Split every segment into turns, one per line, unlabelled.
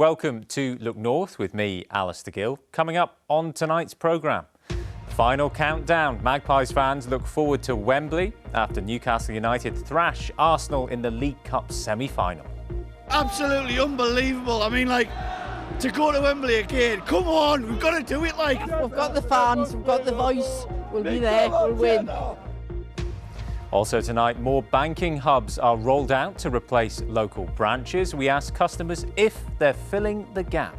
Welcome to Look North with me, Alistair Gill. Coming up on tonight's programme, final countdown. Magpies fans look forward to Wembley after Newcastle United thrash Arsenal in the League Cup semi-final.
Absolutely unbelievable. I mean, to go to Wembley again, come on, we've got to do it.
We've got the fans, we've got the voice, we'll be there, we'll win.
Also tonight, more banking hubs are rolled out to replace local branches. We ask customers if they're filling the gap.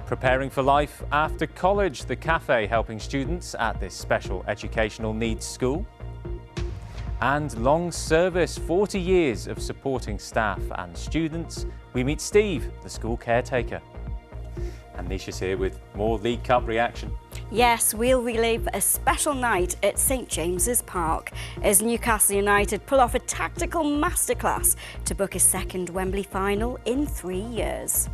Preparing for life after college, the cafe helping students at this special educational needs school. And long service, 40 years of supporting staff and students. We meet Steve, the school caretaker. And Nisha's here with more League Cup reaction.
Yes, we'll relive a special night at St James's Park as Newcastle United pull off a tactical masterclass to book a second Wembley final in 3 years.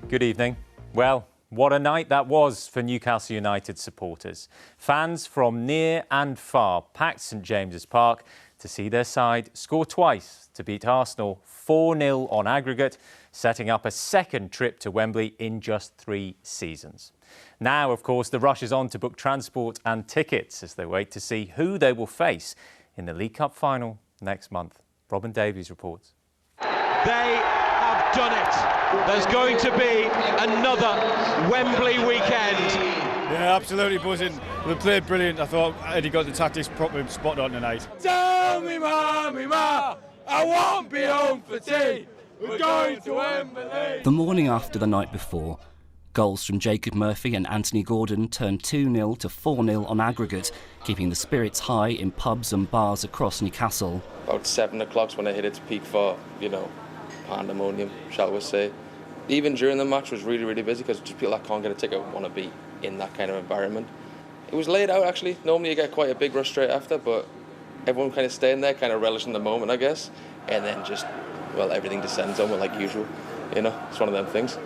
Good evening. Well, what a night that was for Newcastle United supporters. Fans from near and far packed St James's Park to see their side score twice to beat Arsenal 4-0 on aggregate, setting up a second trip to Wembley in just 3 seasons. Now, of course, the rush is on to book transport and tickets as they wait to see who they will face in the League Cup final next month. Robin Davies reports.
They have done it. There's going to be another Wembley weekend.
Yeah, absolutely buzzing. We played brilliant. I thought Eddie got the tactics properly spot on tonight.
Tell me, ma, I won't be home for tea. We're going to Wembley.
The morning after the night before, goals from Jacob Murphy and Anthony Gordon turned 2-0 to 4-0 on aggregate, keeping the spirits high in pubs and bars across Newcastle.
About 7 o'clock's when I hit its peak for, pandemonium, shall we say. Even during the match was really, really busy because just people that can't get a ticket want to be in that kind of environment. It was laid out actually. Normally you get quite a big rush straight after, but everyone kind of staying there, kind of relishing the moment, I guess. And then just, everything descends on like usual. It's one of them things.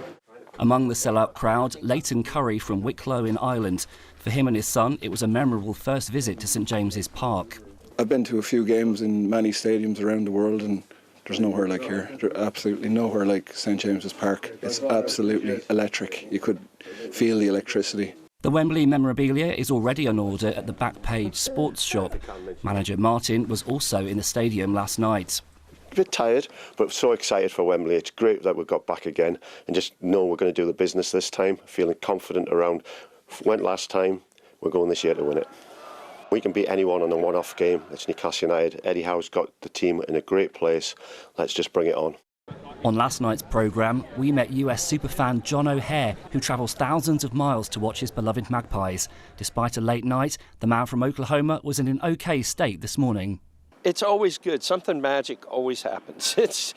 Among the sellout crowd, Leighton Curry from Wicklow in Ireland. For him and his son, it was a memorable first visit to St James's Park.
I've been to a few games in many stadiums around the world and there's nowhere like here. There's absolutely nowhere like St James's Park. It's absolutely electric. You could feel the electricity.
The Wembley memorabilia is already on order at the Backpage Sports Shop. Manager Martin was also in the stadium last night.
A bit tired, but so excited for Wembley. It's great that we've got back again and just know we're going to do the business this time. Feeling confident around. Went last time, we're going this year to win it. We can beat anyone on a one-off game. It's Newcastle United. Eddie Howe's got the team in a great place. Let's just bring it on.
On last night's programme, we met US superfan John O'Hare, who travels thousands of miles to watch his beloved Magpies. Despite a late night, the man from Oklahoma was in an OK state this morning.
It's always good. Something magic always happens.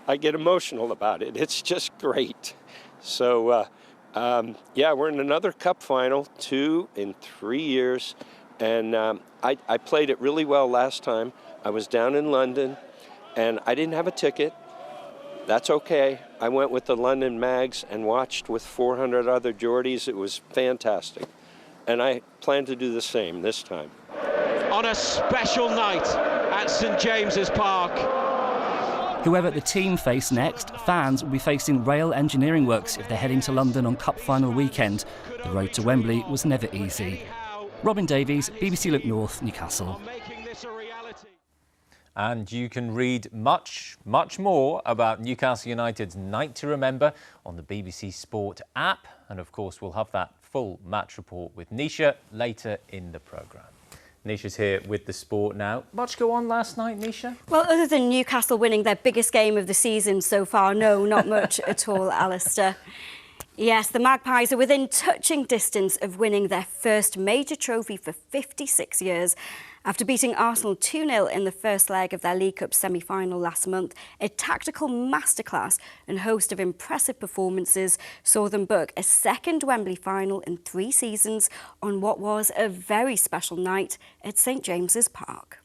I get emotional about it. It's just great. So, we're in another cup final, 2 in 3 years, and I played it really well last time. I was down in London, and I didn't have a ticket. That's okay. I went with the London Mags and watched with 400 other Geordies. It was fantastic, and I plan to do the same this time.
On a special night at St James's Park.
Whoever the team face next, fans will be facing rail engineering works if they're heading to London on Cup final weekend. The road to Wembley was never easy. Robin Davies, BBC Look North, Newcastle.
And you can read much, much more about Newcastle United's night to remember on the BBC Sport app. And of course, we'll have that full match report with Nisha later in the programme. Nisha's here with the sport now. Much go on last night, Nisha?
Well, other than Newcastle winning their biggest game of the season so far, no, not much at all, Alistair. Yes, the Magpies are within touching distance of winning their first major trophy for 56 years. After beating Arsenal 2-0 in the first leg of their League Cup semi-final last month, a tactical masterclass and host of impressive performances saw them book a second Wembley final in 3 seasons on what was a very special night at St James's Park.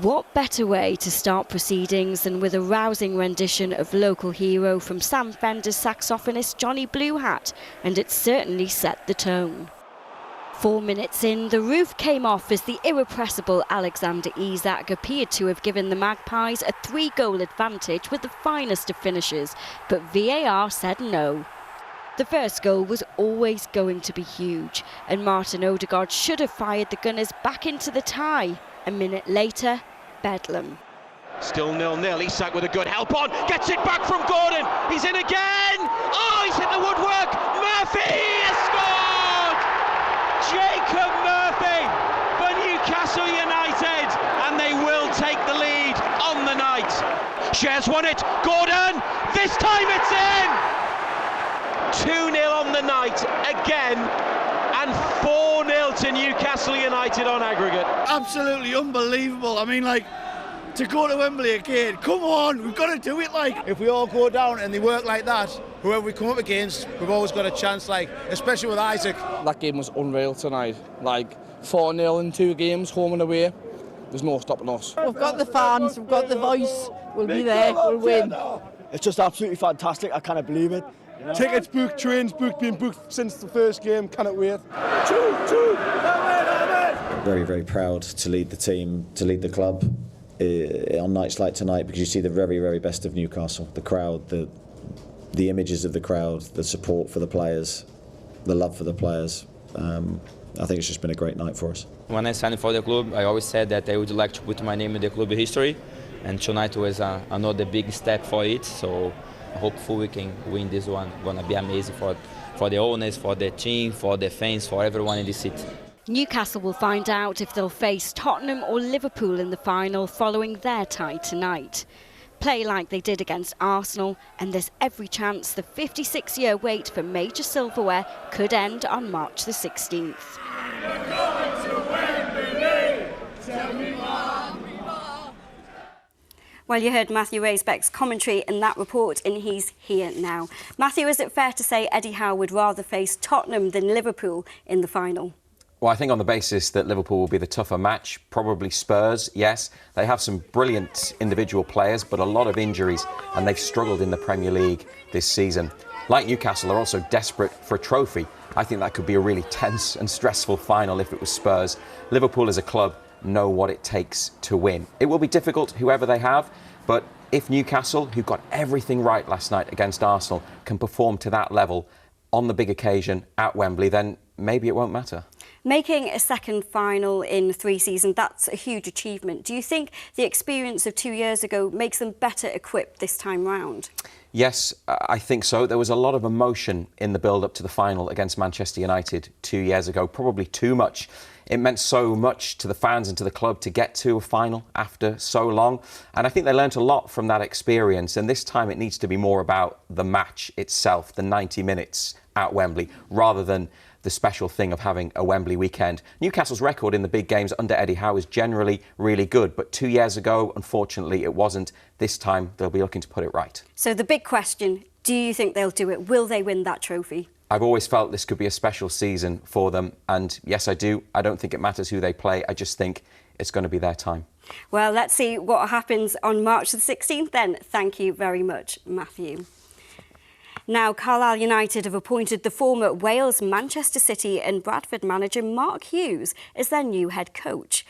What better way to start proceedings than with a rousing rendition of local hero from Sam Fender's saxophonist Johnny Blue Hat, and it certainly set the tone. 4 minutes in, the roof came off as the irrepressible Alexander Isak appeared to have given the Magpies a 3-goal advantage with the finest of finishes, but VAR said no. The first goal was always going to be huge, and Martin Odegaard should have fired the Gunners back into the tie. A minute later, bedlam.
Still 0-0. Isak with a good help on, gets it back from Gordon. He's in again. Oh, he's hit the woodwork. Murphy has scored. Jacob Murphy for Newcastle United, and they will take the lead on the night. Shares won it. Gordon. This time it's in. 2-0 on the night again. And 4-0 to Newcastle United on aggregate.
Absolutely unbelievable. I mean, like, to go to Wembley again, come on, we've got to do it. Like,
if we all go down and they work like that, whoever we come up against, we've always got a chance, like, especially with Isaac.
That game was unreal tonight. Like, 4-0 in 2 games, home and away. There's no stopping us.
We've got the fans, we've got the voice, we'll be there, we'll win.
It's just absolutely fantastic, I can't believe it.
Tickets booked, trains booked, been booked since the first game, cannot wait.
Very, very proud to lead the team, to lead the club on nights like tonight, because you see the very, very best of Newcastle. The crowd, the images of the crowd, the support for the players, the love for the players. I think it's just been a great night for us.
When I signed for the club, I always said that I would like to put my name in the club history, and tonight was another big step for it. So hopefully we can win this one. Gonna be amazing for the owners, for the team, for the fans, for everyone in the city.
Newcastle will find out if they'll face Tottenham or Liverpool in the final following their tie tonight. Play like they did against Arsenal, and there's every chance the 56-year wait for major silverware could end on March the 16th. Well, you heard Matthew Raisbeck's commentary in that report, and he's here now. Matthew, is it fair to say Eddie Howe would rather face Tottenham than Liverpool in the final?
Well, I think on the basis that Liverpool will be the tougher match, probably Spurs, yes. They have some brilliant individual players, but a lot of injuries, and they've struggled in the Premier League this season. Like Newcastle, they're also desperate for a trophy. I think that could be a really tense and stressful final if it was Spurs. Liverpool as a club know what it takes to win. It will be difficult, whoever they have, but if Newcastle, who got everything right last night against Arsenal, can perform to that level on the big occasion at Wembley, then maybe it won't matter.
Making a second final in 3 seasons, that's a huge achievement. Do you think the experience of 2 years ago makes them better equipped this time round?
Yes, I think so. There was a lot of emotion in the build-up to the final against Manchester United 2 years ago, probably too much. It meant so much to the fans and to the club to get to a final after so long. And I think they learnt a lot from that experience. And this time it needs to be more about the match itself, the 90 minutes at Wembley, rather than the special thing of having a Wembley weekend. Newcastle's record in the big games under Eddie Howe is generally really good, but 2 years ago, unfortunately, it wasn't. This time, they'll be looking to put it right.
So the big question, do you think they'll do it? Will they win that trophy?
I've always felt this could be a special season for them, and yes, I do. I don't think it matters who they play. I just think it's going to be their time.
Well, let's see what happens on March the 16th then. Thank you very much, Matthew. Now, Carlisle United have appointed the former Wales, Manchester City and Bradford manager Mark Hughes as their new head coach.